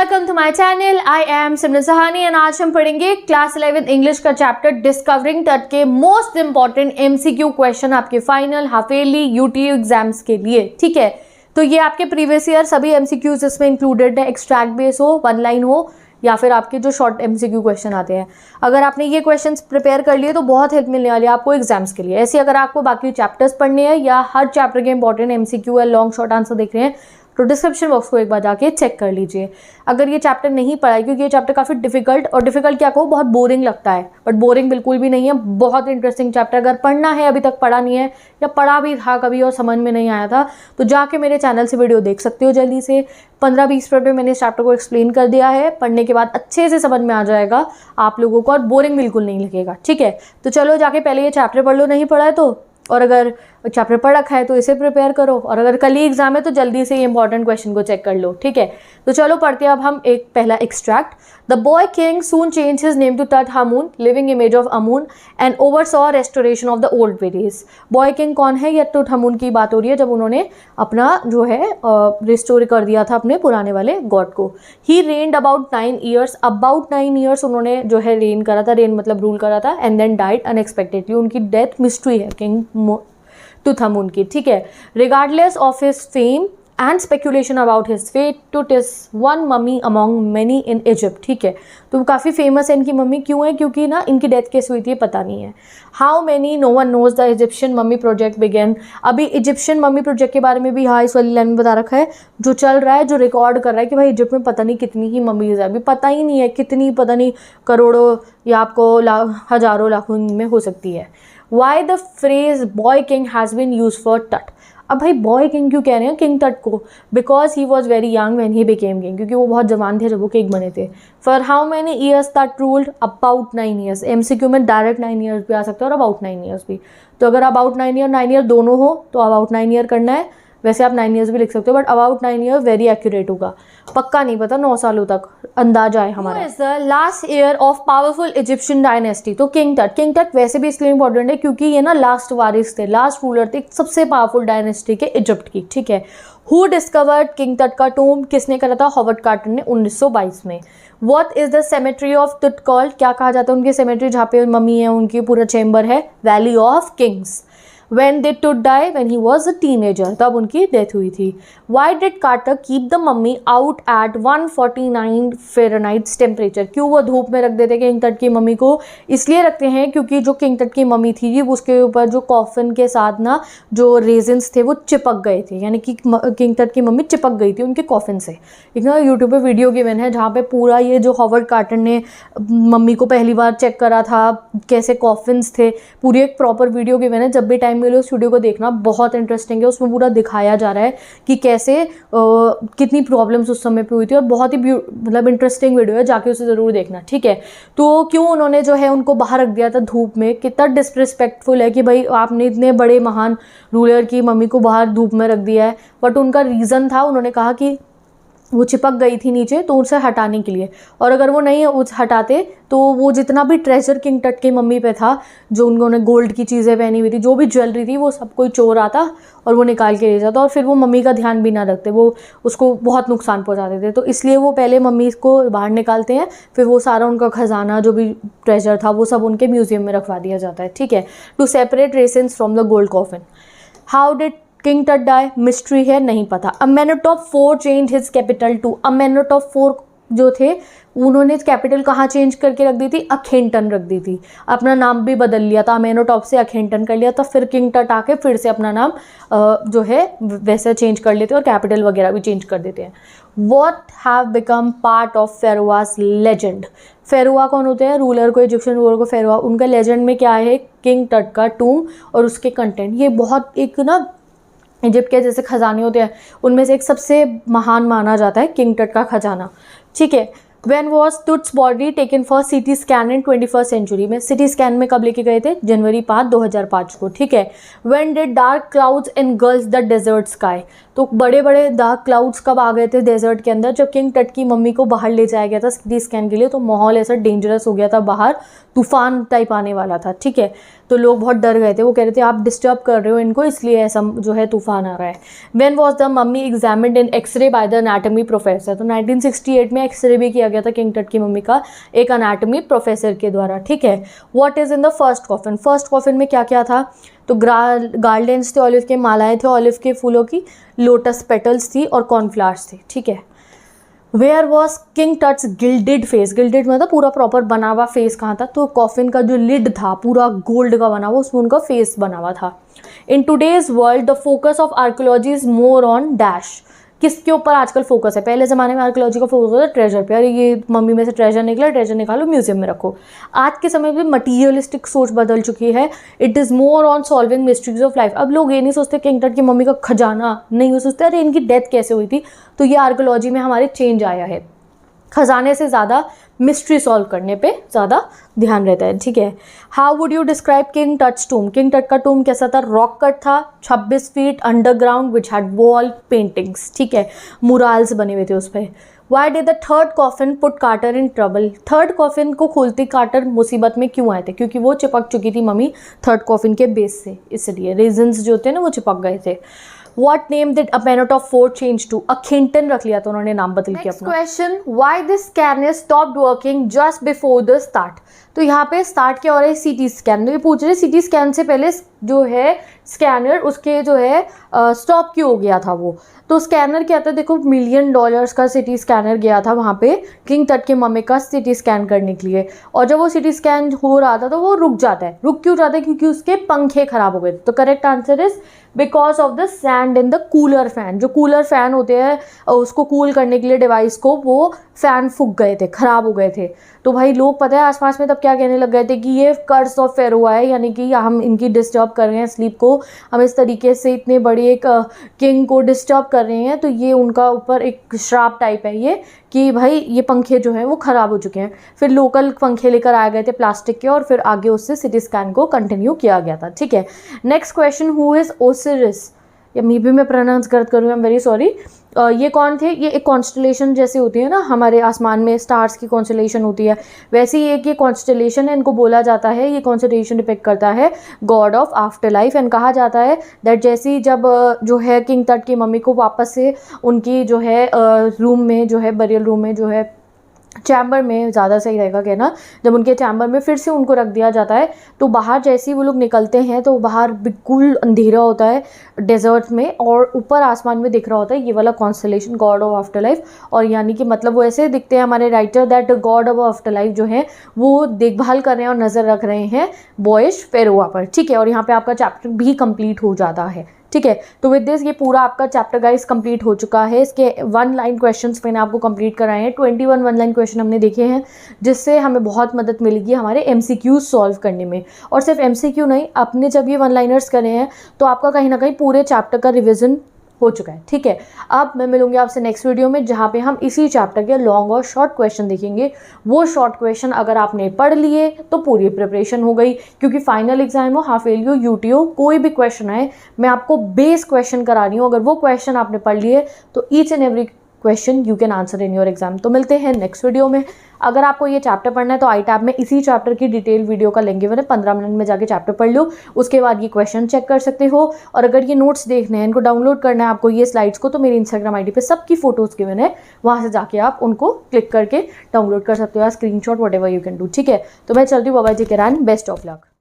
Welcome to my channel. I am Simran Sahani and आज हम पढ़ेंगे क्लास 11 इंग्लिश का चैप्टर डिस्कवरिंग तट के मोस्ट इंपॉर्टेंट एमसीक्यू क्वेश्चन आपके फाइनल, हाफ ईयरली, यूटीयू एग्जाम्स के लिए। ठीक है, तो ये आपके प्रीवियस ईयर सभी एमसीक्यूज इसमें इंक्लूडेड है, एक्सट्रैक्ट बेस हो, वन लाइन हो या फिर आपके जो शॉर्ट एमसीक्यू क्वेश्चन आते हैं। अगर आपने ये क्वेश्चंस प्रिपेयर कर लिए तो बहुत हेल्प मिलने वाली है आपको एग्जाम्स के लिए। ऐसे अगर आपको बाकी चैप्टर्स पढ़ने हैं या हर चैप्टर के इंपॉर्टेंट एमसीक्यू या लॉन्ग शॉर्ट आंसर देख रहे हैं तो डिस्क्रिप्शन बॉक्स को एक बार जाके चेक कर लीजिए। अगर ये चैप्टर नहीं पढ़ा है, क्योंकि ये चैप्टर काफ़ी डिफिकल्ट और डिफिकल्ट क्या कहूँ, बहुत बोरिंग लगता है, बट बोरिंग बिल्कुल भी नहीं है, बहुत इंटरेस्टिंग चैप्टर। अगर पढ़ना है, अभी तक पढ़ा नहीं है या पढ़ा भी था कभी और समझ में नहीं आया था, तो जाके मेरे चैनल से वीडियो देख सकते हो जल्दी से। 15-20 मिनट में मैंने इस चैप्टर को एक्सप्लेन कर दिया है, पढ़ने के बाद अच्छे से समझ में आ जाएगा आप लोगों को और बोरिंग बिल्कुल नहीं लगेगा। ठीक है, तो चलो जाके पहले ये चैप्टर पढ़ लो, नहीं पढ़ा है तो, और अगर चैप्टर पढ़ रखा है तो इसे प्रिपेयर करो, और अगर कल ही एग्जाम है तो जल्दी से ये इंपॉर्टेंट क्वेश्चन को चेक कर लो। ठीक है, तो चलो पढ़ते हैं अब हम एक पहला extract. The boy king soon change his name to Tutankhamun, living image of Amun and oversaw restoration of the old वेरीज। बॉय किंग कौन है? ये टूट हामून की बात हो रही है, जब उन्होंने अपना जो है रिस्टोर कर दिया था अपने पुराने वाले गॉड को। ही रेन्ड अबाउट 9 ईयर्स, अबाउट 9 ईयर्स उन्होंने जो है रेन करा था, रेन मतलब रूल करा था, एंड देन डाइड अनएक्सपेक्टेडली। उनकी डेथ मिस्ट्री है किंग टूथहामून की। ठीक है, regardless of his fame and speculation about his fate, Tut is one mummy among many in Egypt. ठीक है, तो काफ़ी फेमस है इनकी मम्मी। क्यों है? क्योंकि ना इनकी डेथ कैसे हुई थी पता नहीं है। How many, no one knows the Egyptian mummy project began. अभी इजिप्शियन मम्मी प्रोजेक्ट के बारे में भी हाँ इस वाली लाइन में बता रखा है, जो चल रहा है, जो रिकॉर्ड कर रहा है कि भाई इजिप्ट में पता नहीं कितनी ही मम्मीज है, अभी पता ही नहीं है कितनी, पता नहीं करोड़ों या आपको हजारों लाखों में हो सकती है। Why the phrase boy king has been used for Tut? अब भाई बॉय किंग क्यों कह रहे हैं किंग तट को? Because he was very young when he became king, क्योंकि वो बहुत जवान थे जब वो किंग बने थे। फॉर हाउ मैनी ईयर्स तट रूल्ड? About 9 years. एमसीक्यू में डायरेक्ट 9 ईयर्स भी आ सकता है और अबाउट 9 ईयर्स भी। तो अगर अबाउट 9 ईयर 9 ईयर दोनों हो तो अबाउट 9 ईयर करना है, वैसे आप 9 ईयर्स भी लिख सकते हो, but about 9 year very accurate होगा, पक्का नहीं पता, 9 सालों तक अंदाजा है हमारा। Is the last year of powerful Egyptian dynasty. तो किंग टट वैसे भी इसलिए इंपॉर्टेंट है क्योंकि ये ना लास्ट वारिस थे, लास्ट रूलर थे सबसे पावरफुल डायनेस्टी के इजिप्ट की। ठीक है, हु डिस्कवर्ड किंग टट का टूम? किसने करा था? हॉवर्ड कार्टर ने 1922 में। What is the cemetery of टट कॉल्ड? क्या कहा जाता है उनकी सेमेट्री जहाँ पे मम्मी है, उनकी पूरा चेम्बर है? Valley of Kings. When did Tut die? When he was a teenager, तब उनकी डेथ हुई थी। Why did Carter keep the mummy out at 149 Fahrenheit temperature? क्यों वो धूप में रख देते किंग तट की मम्मी को? इसलिए रखते हैं क्योंकि जो किंग तट की मम्मी थी उसके ऊपर जो कॉफिन के साथ ना जो रेजिन्स थे वो चिपक गए थे, यानी कि किंग तट की मम्मी चिपक गई थी उनके कॉफिन से। एक ना यूट्यूब पे वीडियो गिवन है जहाँ पे पूरा ये जो हॉवर्ड कार्टर ने मम्मी को पहली बार चेक करा था, कैसे कॉफिन्स थे, पूरी एक प्रॉपर वीडियो गिवन है। जब भी टाइम मिले उस वीडियो को देखना, बहुत इंटरेस्टिंग है। उसमें पूरा दिखाया जा रहा है कि कैसे कितनी प्रॉब्लम्स उस समय पे हुई थी, और बहुत ही मतलब इंटरेस्टिंग वीडियो है, जाके उसे ज़रूर देखना। ठीक है, तो क्यों उन्होंने जो है उनको बाहर रख दिया था धूप में? कितना डिसरिस्पेक्टफुल है कि भाई आपने इतने बड़े महान रूलर की मम्मी को बाहर धूप में रख दिया है। बट उनका रीज़न था, उन्होंने कहा कि वो चिपक गई थी नीचे, तो उसे हटाने के लिए, और अगर वो नहीं हटाते तो वो जितना भी ट्रेजर किंग टट की मम्मी पे था, जो उन्होंने गोल्ड की चीज़ें पहनी हुई थी, जो भी ज्वेलरी थी, वो सब कोई चोर आता और वो निकाल के ले जाता, और फिर वो मम्मी का ध्यान भी ना रखते, वो उसको बहुत नुकसान पहुंचाते थे। तो इसलिए वो पहले मम्मी को बाहर निकालते हैं, फिर वो सारा उनका खजाना जो भी ट्रेजर था वो सब उनके म्यूजियम में रखवा दिया जाता है। ठीक है, to separate resins from the gold coffin. How did king Tut die? Mystery है, नहीं पता। Amenhotep 4 change his capital to. Amenhotep 4 जो थे उन्होंने कैपिटल कहाँ चेंज करके रख दी थी? अखेंटन रख दी थी, अपना नाम भी बदल लिया था, अमेनोटॉप से अखेंटन कर लिया था। फिर किंग टट आके फिर से अपना नाम जो है वैसे चेंज कर लेते हैं और कैपिटल वगैरह भी चेंज कर देते हैं। What have become part of Pharaoh's legend? फेरुआ कौन होते हैं? रूलर को, इजिप्शियन रूलर को फेरुआ। उनका लेजेंड में क्या है? किंग टट का टूम और उसके कंटेंट। ये बहुत एक ना इजिप्ट के जैसे खजाने होते हैं उनमें से एक सबसे महान माना जाता है किंग टट का खजाना। ठीक है, When was Tut's body taken for CT scan in 21st century में? सिटी स्कैन में कब लेके गए थे? जनवरी 5, 2005 को। ठीक है, When did dark clouds engulf the desert sky? तो बड़े बड़े डार्क क्लाउड्स कब आ गए थे डेजर्ट के अंदर? जब किंग टट की मम्मी को बाहर ले जाया गया था सिटी स्कैन के लिए, तो माहौल ऐसा डेंजरस हो गया था बाहर, तूफान टाइप आने वाला था। ठीक है, तो लोग बहुत डर गए थे, वो कह रहे थे आप डिस्टर्ब कर रहे हो इनको, इसलिए ऐसा जो है तूफान आ रहा है। When was the mummy examined in X-ray by the anatomy professor, तो 1968 में एक्सरे भी किया गया था किंग टट की मम्मी का एक एनाटमी प्रोफेसर के द्वारा, ठीक है। What is in the first coffin, first coffin में क्या क्या था, तो गार्लैंड्स थे ऑलिव के, मालाएं थे ऑलिव के फूलों की, लोटस पेटल्स थी और कॉर्नफ्लावर्स थे, ठीक है। Where was king Tut's gilded face, gilded मतलब पूरा प्रॉपर बना हुआ फेस कहाँ था, तो कॉफिन का जो लिड था पूरा गोल्ड का बना हुआ, उसमें उनका फेस बना हुआ था। In today's world the focus of archaeology is more on dash, किसके ऊपर आजकल फोकस है, पहले ज़माने में आर्कियोलॉजी का फोकस होता था ट्रेजर पे, अरे ये मम्मी में से ट्रेजर निकला, ट्रेजर निकालो म्यूजियम में रखो। आज के समय में मटीरियलिस्टिक सोच बदल चुकी है, it is more on solving mysteries of life. अब लोग ये नहीं सोचते किंग टट की मम्मी का खजाना, नहीं वो सोचते अरे इनकी डेथ कैसे हुई थी, तो ये आर्कियोलॉजी में हमारे चेंज आया है, खजाने से ज़्यादा मिस्ट्री सॉल्व करने पे ज़्यादा ध्यान रहता है, ठीक है। How would you describe king Tut's tomb, king Tut का टूम कैसा था, रॉक कट था, 26 feet underground which had wall paintings, ठीक है, मुराल्स बने हुए थे उस पर। Why did the third coffin put Carter in trouble, third coffin को खोलते कार्टर मुसीबत में क्यों आए थे, क्योंकि वो चिपक चुकी थी मम्मी थर्ड कॉफिन के बेस से, इसलिए रीजंस जो होते हैं ना वो चिपक गए थे। What name did Apenot of Fort change to? Akhinton रख लिया तो उन्होंने नाम बदल के अपना। Next question, why this scanner stopped working just before the start? तो यहाँ पे स्टार्ट क्या हो रहा है, सीटी स्कैन, तो ये पूछ रहे सीटी स्कैन से पहले जो है स्कैनर उसके जो है स्टॉप क्यों हो गया था वो, तो स्कैनर क्या था, देखो $1 मिलियन का सिटी स्कैनर गया था वहाँ पे किंग टट के मम्मी का सिटी स्कैन करने के लिए, और जब वो सिटी स्कैन हो रहा था तो वो रुक जाता है, रुक क्यों जाता है, क्योंकि उसके पंखे खराब हो गए थे। तो correct answer is because of the sand in the cooler fan, जो कूलर फैन होते हैं उसको कूल करने के लिए डिवाइस को, वो फैन फूक गए थे, खराब हो गए थे। तो भाई लोग पता है आसपास में तब क्या कहने लग गए थे कि ये कर्स ऑफ फेरो है, यानी कि हम इनकी डिस्टर्ब कर रहे हैं स्लीप को, हम इस तरीके से इतने बड़े एक किंग को डिस्टर्ब कर रहे हैं, तो ये उनका ऊपर एक श्राप टाइप है ये, कि भाई ये पंखे जो हैं वो ख़राब हो चुके हैं। फिर लोकल पंखे लेकर आए गए थे प्लास्टिक के, और फिर आगे उससे सिटी स्कैन को कंटिन्यू किया गया था, ठीक है। Next question, who is Osiris, या मे भी मैं प्रोनाउंस गलत करूँ, आई एम वेरी सॉरी। ये कौन थे, ये एक कॉन्स्टलेशन जैसे होती है ना हमारे आसमान में स्टार्स की कॉन्स्टलेशन होती है, वैसे ही एक ये कॉन्स्टलेशन है, इनको बोला जाता है, ये कॉन्स्टलेशन डिपेक्ट करता है God of after life. And कहा जाता है दैट जैसे ही जब जो है किंग टट की मम्मी को वापस से उनकी जो है रूम में जो है बरियल रूम में जो है चैम्बर में ज़्यादा सही रहेगा कहना, जब उनके चैम्बर में फिर से उनको रख दिया जाता है, तो बाहर जैसे ही वो लोग निकलते हैं तो बाहर बिल्कुल अंधेरा होता है डेजर्ट में, और ऊपर आसमान में दिख रहा होता है ये वाला constellation God of after life. और यानी कि मतलब वो ऐसे दिखते हैं हमारे writer that God of after life जो है वो देखभाल कर रहे हैं और नज़र रख रहे हैं बॉयश फेरोआ पर, ठीक है। और यहाँ पे आपका चैप्टर भी कंप्लीट हो जाता है, ठीक है। तो विद दिस ये पूरा आपका चैप्टर गाइस कंप्लीट हो चुका है। इसके 1 लाइन क्वेश्चंस मैंने आपको कंप्लीट कराए हैं, 21 1 लाइन क्वेश्चन हमने देखे हैं, जिससे हमें बहुत मदद मिलेगी हमारे एमसीक्यू सॉल्व करने में। और सिर्फ एमसीक्यू नहीं, आपने जब ये 1 लाइनर्स करे हैं तो आपका कहीं ना कहीं पूरे चैप्टर का रिविजन हो चुका है, ठीक है। अब मैं मिलूंगी आपसे नेक्स्ट वीडियो में, जहाँ पे हम इसी चैप्टर के लॉन्ग और शॉर्ट क्वेश्चन देखेंगे। वो शॉर्ट क्वेश्चन अगर आपने पढ़ लिए तो पूरी प्रिपरेशन हो गई, क्योंकि फाइनल एग्जाम हो, हाफ ईयरली हो, यूटी हो, कोई भी क्वेश्चन आए मैं आपको बेस क्वेश्चन करा रही हूँ। अगर वो क्वेश्चन आपने पढ़ लिए तो each and every question you can answer in your exam. तो मिलते हैं नेक्स्ट वीडियो में। अगर आपको ये चैप्टर पढ़ना है तो आई टैब में इसी चैप्टर की डिटेल वीडियो का लिंक है, 15 मिनट में जाके चैप्टर पढ़ लो, उसके बाद ये क्वेश्चन चेक कर सकते हो। और अगर ये नोट्स देखने हैं, इनको डाउनलोड करना है आपको ये स्लाइड्स को, तो मेरी इंस्टाग्राम आईडी पे सबकी फोटोज़ गिवन है, वहाँ से जाके आप उनको क्लिक करके डाउनलोड कर सकते हो, screenshot whatever you can do, ठीक है। तो मैं चलती हूँ, bye bye, take care and best of luck.